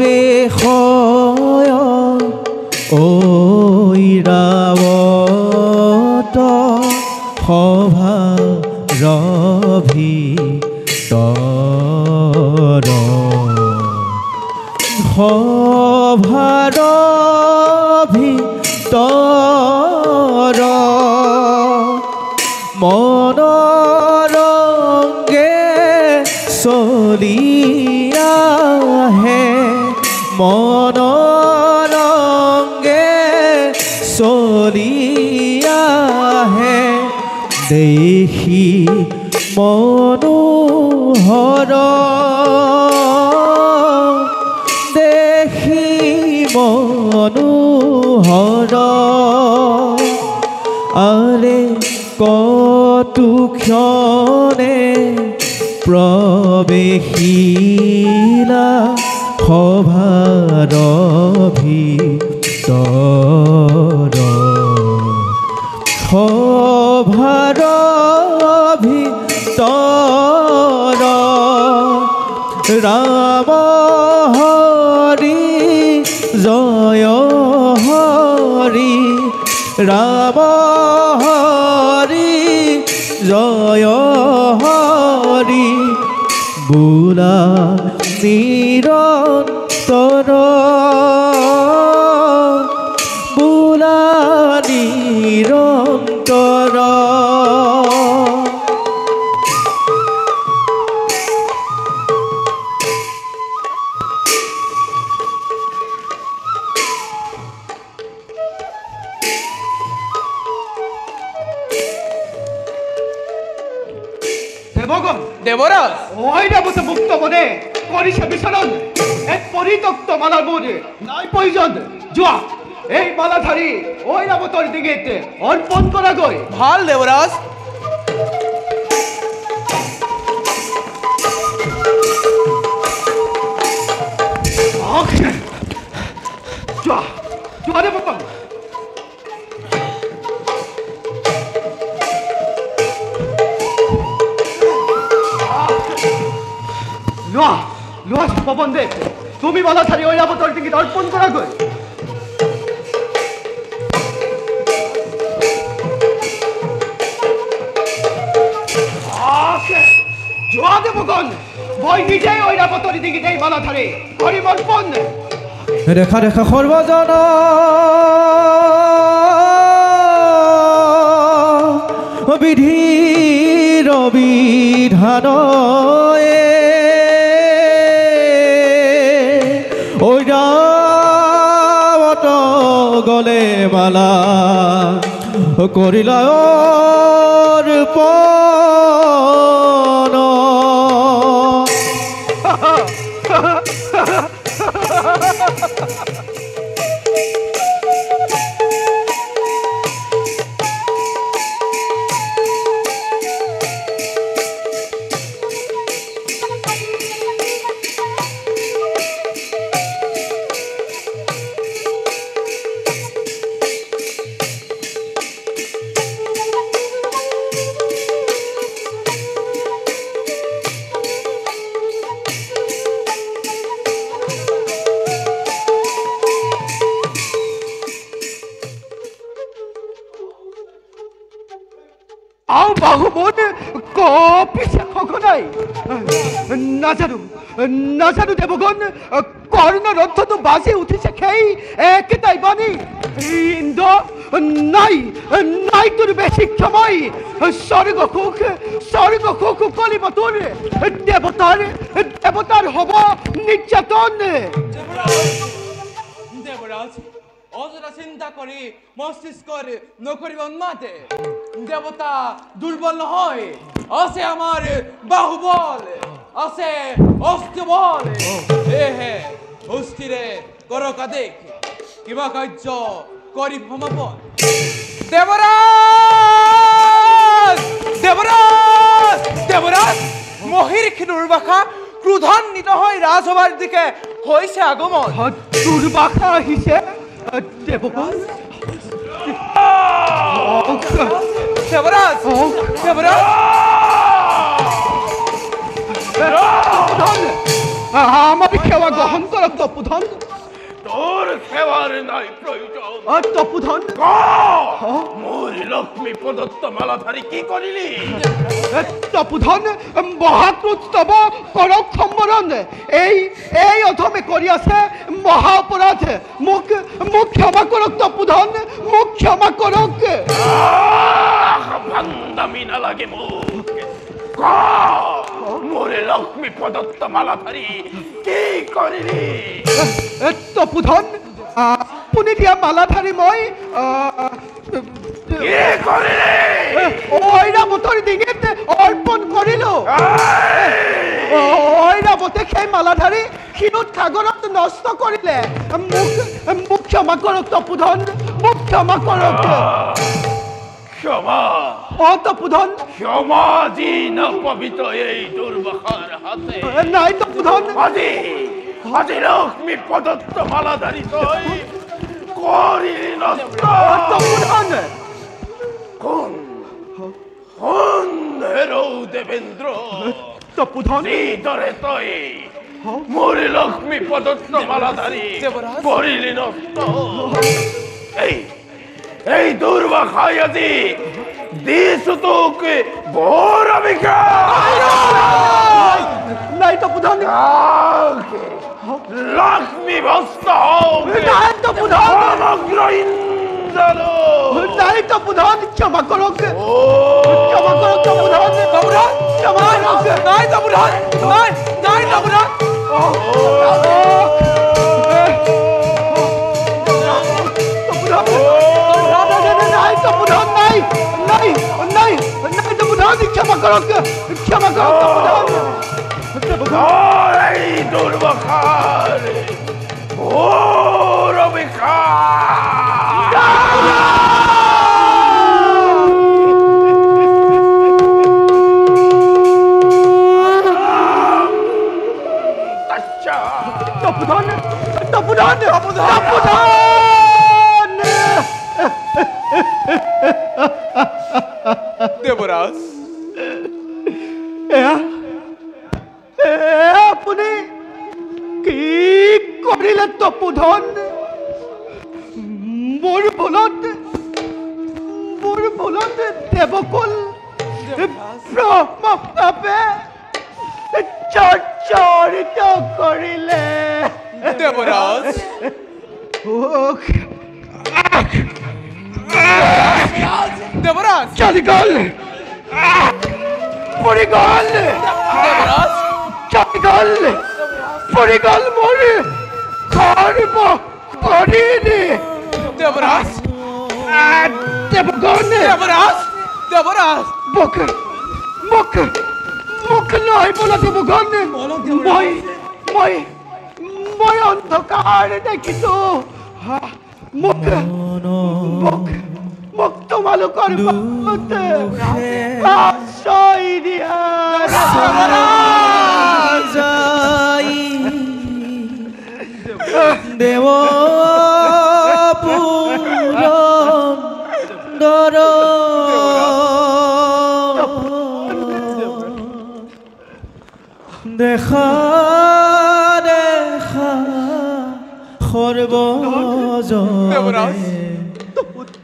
বিষয় ঐৰাৱত সভা ৰভিতৰ সভাৰ ভিতৰ মনৰংগে চলি আহে মনৰংগে চলি আহে দেখি মনোহৰ দেখি মনোহৰ আৰে কতু ক্ষণে প্ৰৱেশিলা সভাৰ ভিতৰ সভাৰ ভিতৰ ৰাম হৰি জয় হৰি ৰাম হৰি জয় হৰি বোলা নিৰন্তৰ বোলা নিৰন্তৰ দেৱৰাজ ঐৰাৱত মুক্ত মনে কৰিছে বিচৰণ এক পৰিত্যক্ত মালাৰ মোৰ নাই প্ৰয়োজন যোৱা এই মালাধাৰী ঐৰাৱতৰ ডিঙিত অৰ্পণ কৰাগৈ ভাল দেৱৰাজ যোৱা যোৱা দেৱপং লোৱা লোৱা পৱন দেৱ তুমি মালাধাৰী ঐৰাৱতৰ ডিঙিত অৰ্পণ কৰাগৈ যোৱা দেৱগণ মই নিজেই ঐৰাৱতৰ ডিঙিত এই মালাধাৰী কৰিম অৰ্পণ ৰেখা ৰেখা সৰ্বজন বিধিৰ বিধান ঐৰাৱত গলে মালা কৰিলা অৰ্পণ আও বাহুবন কপিছে খগনাই নাজানো নাজানো দেৱগণ কৰ্ণৰ অৰ্থটো বাজি উঠিছে সেই একেটাই বাণী ইন্দ্ৰ নাই নাই তোৰ বেছি ক্ষময় স্বৰ্গ সুখ কলিব তোৰ দেৱতাৰ হ'ব নিৰ্যাতন দেৱৰাজ অযথা চিন্তা কৰি মস্তিষ্কৰ নকৰিব উন্মাতে দেৱতা দুৰ্বল নহয় আছে আমাৰ বাহুবল আছে অস্ত্ৰবল এহে অস্থিৰে কৰকা দেখ কিবা কাৰ্য কৰি সমাপন দেৱৰাজ দেৱৰাজ দেৱৰাজ মহিষী দুৰ্বাসা ক্ৰোধান্বিত হৈ ৰাজসভাৰ দিকে হৈছে আগমন দুৰ্বাসা আহিছে দেৱগণ দেৱৰাজ দেৱৰাজ আমার সেবা গ্রহণ করক তপুধন। তোর সেবার নাই প্রয়োজন। তপুধন মোর লক্ষ্মী প্রদত্ত মালাধারী কি করিলি? তপুধন মহাক্রুস্তব করক সম্বরণ এই এই অধমে করিয়াছে মহা অপরাধ। মুখ মুখ ক্ষমা করক তপুধন, মুখ ক্ষমা করক। ভান্দামি না লাগে মুখ। মোরে লক্ষ্মী প্রদত্ত মালাধারী কি করিলি? তপুধন আপুনি দিয়া মালাধাৰী মই কি কৰিলি? ঐৰাৱতৰ ডিঙিত অৰ্পণ কৰিলো। ঐৰাৱতে সেই মালাধাৰী ক্ষীৰোদ সাগৰত নষ্ট কৰিলে। মোক ক্ষমা কৰক তপুধন, মোক ক্ষমা কৰক। ক্ষমা তপুধন সমাজি না পবিত্র এই দুর্বাখার হাতে। নাই তপুধন। আজি আজি লক্ষ্মী প্রদত্ত মালাধারী তই করিলি নষ্ট। তপুধন কোন কোন হেরৌ দেবেন্দ্র তপুধন হৃদরে তই মোরে লক্ষ্মী প্রদত্ত মালাধারী করিলি নষ্ট। এই এই দুর্বাখায় আজি দিছু তোকে বড় নাই তপুধন। লক্ষ্মী ভস্ত হোক নাই তপুধন। সমগ্র ইন্দ্র। নাই তপুধন, ক্ষমা করক। ক্ষমা করক তপুধন। তপুধন ক্ষমা করক। নাই তপুধন, নাই নাই তপুধন। নাই তপুধন, নাই নাই নাই নাই তপুধন, ক্ষমা করক। ক্ষমা করক তপুধন। এই দুর্বাখার বড় তপুধন তপুধন তপুধন। দেবরাজ আপুনি কি কৰিলে তপুধন? মোৰ ভুলত দেৱকুল ব্ৰহ্মপাপে জৰ্জৰিত কৰিলে। দেবৰাজ দেবৰাজ চলি গল, পৰি গল, দেবৰাজ চলি গল, পৰি গল মোৰ সৰ্ব শৰীৰে। দেবৰাজ দেৱগণ দেবৰাজ দেবৰাজ মোক মোক মোক লৈ বলা দেৱগণ। মই অন্ধকাৰ দেখিছো। মোক মোক মোক তোমালোকৰ আশ্ৰয় দিয়া। যাই দেৱ পুৰন্দৰ দেখা দেখা সৰ্বজনে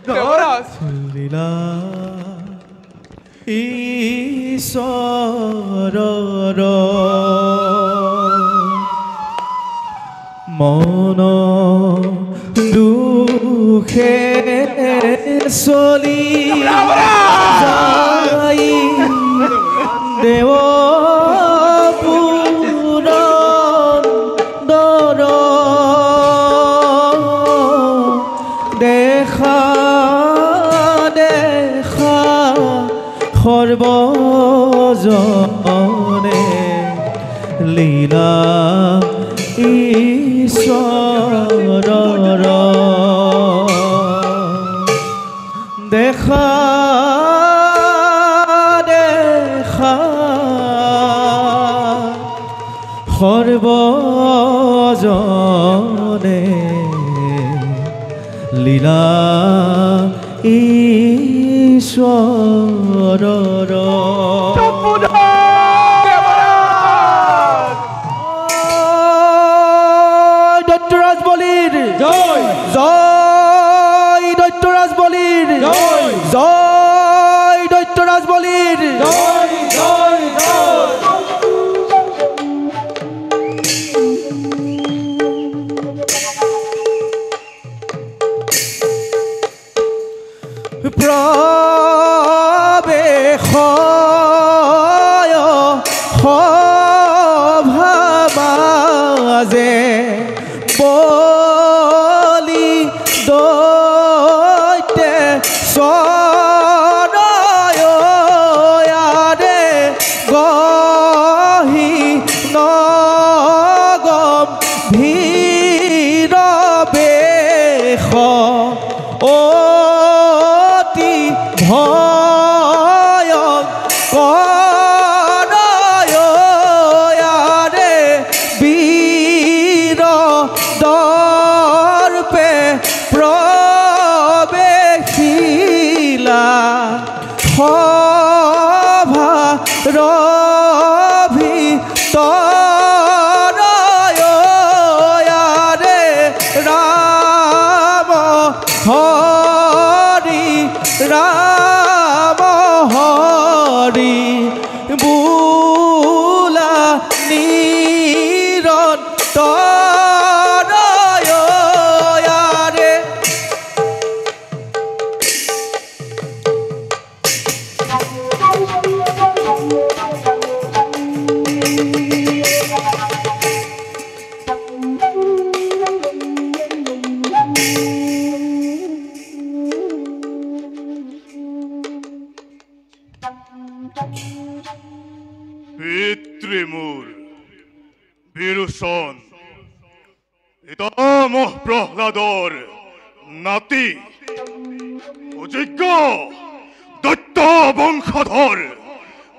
দেবৰাজ লীলা ঈশ্বৰৰ মন দুখে চলি যাই দেৱ পুৰন্দৰ দেখা দেখা সৰ্বজনে লীলা ঈশ্বৰৰ দেখা দেখা সৰ্বজনে লীলা ঈশ্বৰৰ মাজে বলি দৈতে চৰয়াৰে গহি নগম ভীৰ বেশ অতি ভয়ঙ্কৰয়াৰে বীৰ দৰ্পে প্ৰৱেশিলা সভাৰ ভিতৰয়াৰে ৰাম হৰি ৰাম হৰি বোলা নিৰন্তৰয়াৰে পিতৃমূল বিৰোচন পিতামহ প্ৰহ্লাদৰ নাতি অযোগ্য দৈত্য বংশধৰ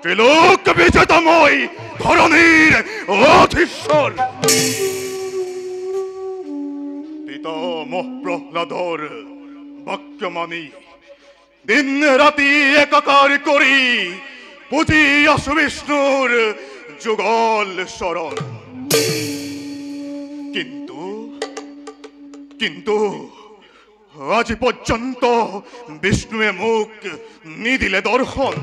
ত্ৰিলোক বিজেতাময় ধৰণীৰ অধীশ্বৰ পিতামহ প্ৰহ্লাদৰ বাক্য মানি দিন ৰাতি একাকাৰ কৰি পুজি আছো বিষ্ণুৰ যুগল শৰণ কিন্তু আজি পৰ্যন্ত বিষ্ণুৱে মোক নিদিলে দৰ্শন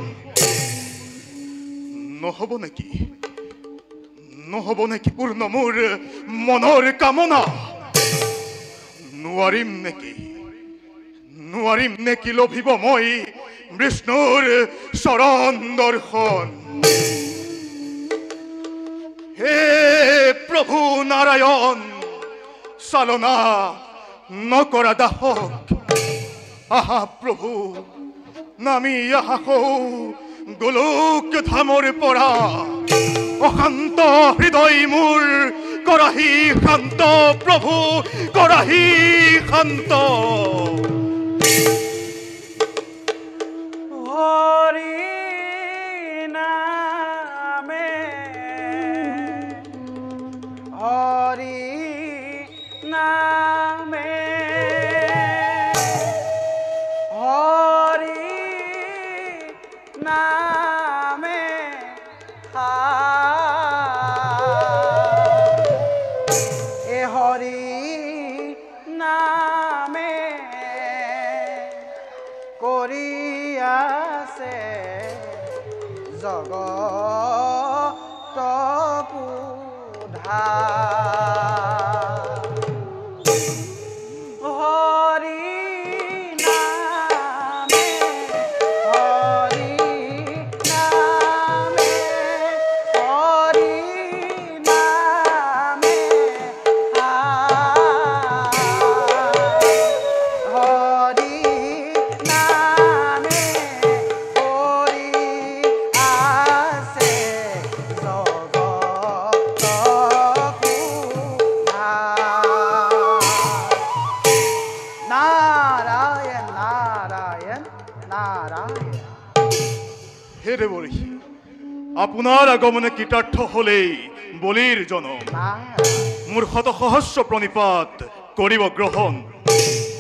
নহব নেকি পূৰ্ণ মোৰ মনৰ কামনা নোৱাৰিম নেকি লভিব মই বিষ্ণুৰ চৰণ দৰ্শন হে প্ৰভু নাৰায়ণ চালনা নকৰা দাসক আহা প্ৰভু নামি আহা গোলোক ধামৰ পৰা অশান্ত হৃদয় মোৰ কৰাহি শান্ত প্ৰভু কৰাহি শান্ত হৰি নামে হৰি নামে হৰি নামে এ হৰি নামে কৰি আছে জগতকু হৰি নামে হৰি নামে হৰি নামে হৰি নামে কৰি আছে জগতকু নাৰায়ণ নাৰায়ণ নাৰায়ণ হে দেৱৰী আপোনাৰ আগমনে কৃতাৰ্থ হলেই বলিৰ জনম নাৰায়ণ মোৰ শত সহস্ৰ প্ৰণিপাত কৰিব গ্ৰহণ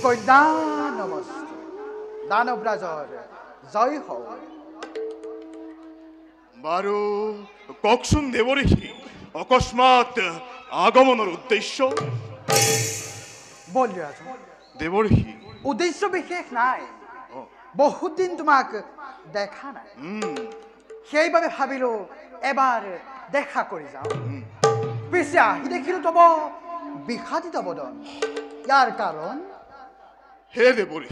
কন্যানমস্তে দানৱৰাজৰ জয় হওক বাৰু কওকচোন দেৱৰী অকস্মাৎ আগমনৰ উদ্দেশ্য বলিৰাজ দেৱৰী উদ্দেশ্য বিশেষ নাই বহুত দিন তোমাক দেখা নাই সেইবাবে ভাবিলো এবাৰ দেখা কৰি যাওঁ পিছে আহি দেখিলো তব বিষাদিত বদন ইয়াৰ কাৰণ হে দেৱৰী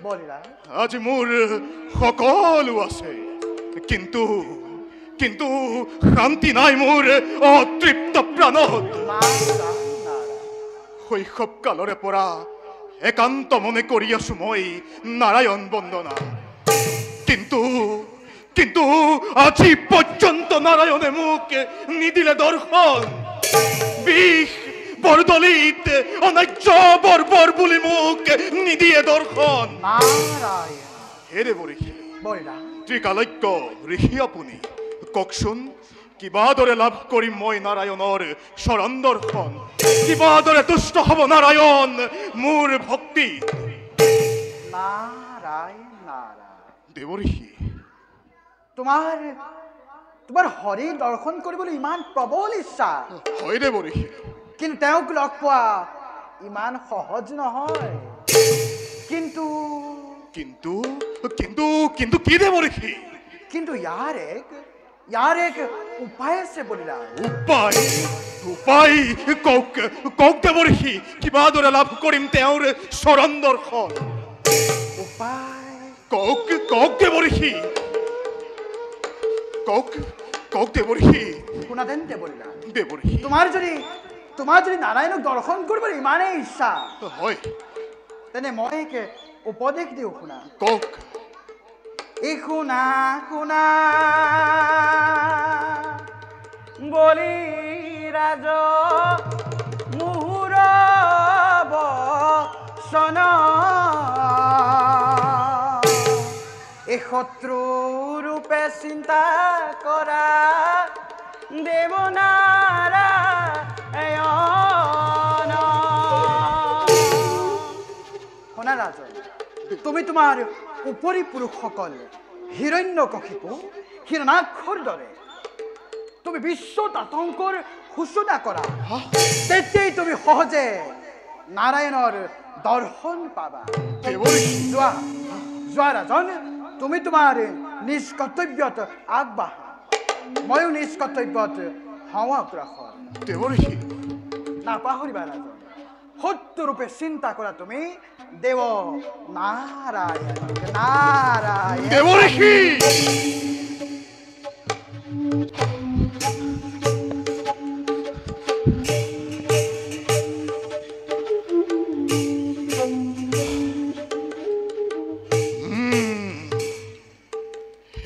বলিৰাজ আজি মোৰ সকলো আছে কিন্তু কিন্তু শান্তি নাই মোৰ অতৃপ্ত প্ৰাণত। শৈশৱ কালৰে পৰা একান্ত মনে কৰি আছো মই নাৰায়ণ বন্দনা, কিন্তু কিন্তু আজি পৰ্যন্ত নাৰায়ণে মোক নিদিলে দৰ্শন। বিষ বৰদলিত অনাৰ্য বৰ্বৰ বুলি মোক নিদিয়ে দৰ্শন। হে দেৱঋষি, ত্ৰিকালজ্ঞ ঋষি আপুনি, কওকচোন কিবা দৰে লাভ কৰিম মই নাৰায়ণৰ চৰণ দৰ্শন? কিবা দৰে তুষ্ট হব নাৰায়ণ মোৰ ভক্তি? দেৱঋষি, তোমাৰ হৰি দৰ্শন কৰিবলৈ ইমান প্ৰবল ইচ্ছা। হয় দেৱঋষি, কিন্তু তেওঁক লগ পোৱা ইমান সহজ নহয়। কিন্তু কিন্তু কিন্তু কিন্তু কি দেৱঋষি? কিন্তু ইয়াৰ এক উপায় আছে বলিৰা। উপায়? উপায় কওক কওক দেৱঋষি, কিবা দৰে লাভ কৰিম তেওঁৰ চৰণ দৰ্শন? উপায় কওক কওক দেৱঋষি, কওক কওক দেৱঋষি। শুনা তেন্তে বলিৰা, দেৱঋষি, তোমাৰ যদি নাৰায়ণক দৰ্শন কৰিবলৈ ইমানেই ইচ্ছা, হয় তেনে মই এক উপদেশ দিওঁ, শুনা। কওক। শুনা শুনা বলিৰাজ মুহুৰ বচন, এই শত্ৰু ৰূপে চিন্তা কৰা দেৱনাৰায়ণ। শুনা ৰাজন, তুমি তোমাৰ উপৰি পুৰুষসকল হিৰণ্যকশিপু হিৰণ্যাক্ষৰ দৰে তুমি বিশ্বত আতংকৰ সূচনা কৰা, তেতিয়াই তুমি সহজে নাৰায়ণৰ দৰ্শন পাবা। যোৱা যোৱা ৰাজন, তুমি তোমাৰ নিজ কৰ্তব্যত আগবাঢ়া, ময়ো নিজ কৰ্তব্যত হওঁ অগ্ৰসৰ। দেৱঋষি, নাপাহৰিবা ৰাজন, সত্যৰূপে চিন্তা কৰা তুমি দেৱ নাৰায়ণ নাৰায়ণ। দেৱঋষি,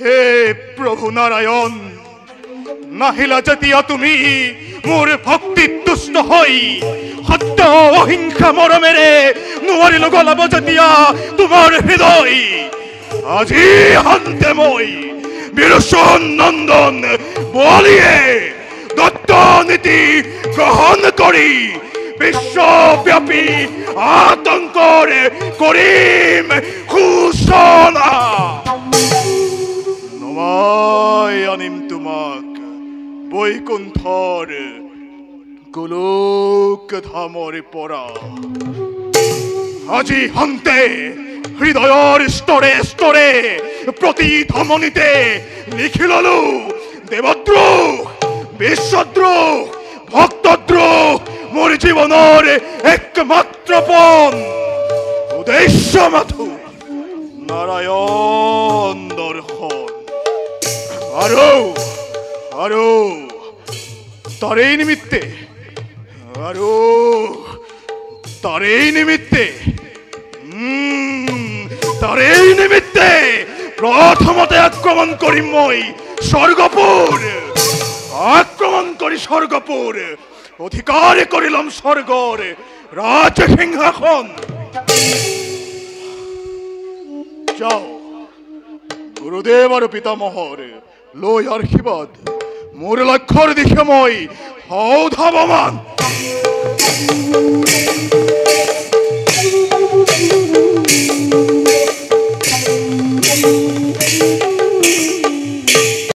হে প্ৰভু নাৰায়ণ, নাহিলা যেতিয়া তুমি মোৰ ভক্তিত তুষ্ট হৈ, সত্য অহিংসা মৰমেৰে নোৱাৰিলো গলাব যেতিয়া তোমাৰ হৃদয়, আজি শান্তে মই বিৰোচন নন্দন বলিয়ে দত্ত নীতি গ্ৰহণ কৰি বিশ্বব্যাপী আতংকৰ কৰিম সূচনা। নমাই আনিম তোমাক বৈকুণ্ঠৰ গোলোক ধামৰ পৰা। আজি শান্তে হৃদয়ৰ স্তৰে স্তৰে প্ৰতি ধমনীতে লিখি ললো দেৱদ্ৰোহ, বিশ্বদ্ৰোহ, ভক্তদ্ৰোহ মোৰ জীৱনৰ একমাত্ৰ পণ, উদ্দেশ্য মাথো নাৰায়ণ দৰ্শন। আৰু তাৰেই নিমিত্তে প্ৰথমতে আক্ৰমণ কৰিম মই স্বৰ্গপুৰ। আক্ৰমণ কৰি স্বৰ্গপুৰ অধিকাৰ কৰি ল'ম স্বৰ্গৰ ৰাজসিংহাসন। যাও গুৰুদেৱ আৰু পিতামহৰ লৈ আশীৰ্বাদ, মোৰ লক্ষ্যৰ দিশে মই সৌধাৱমান।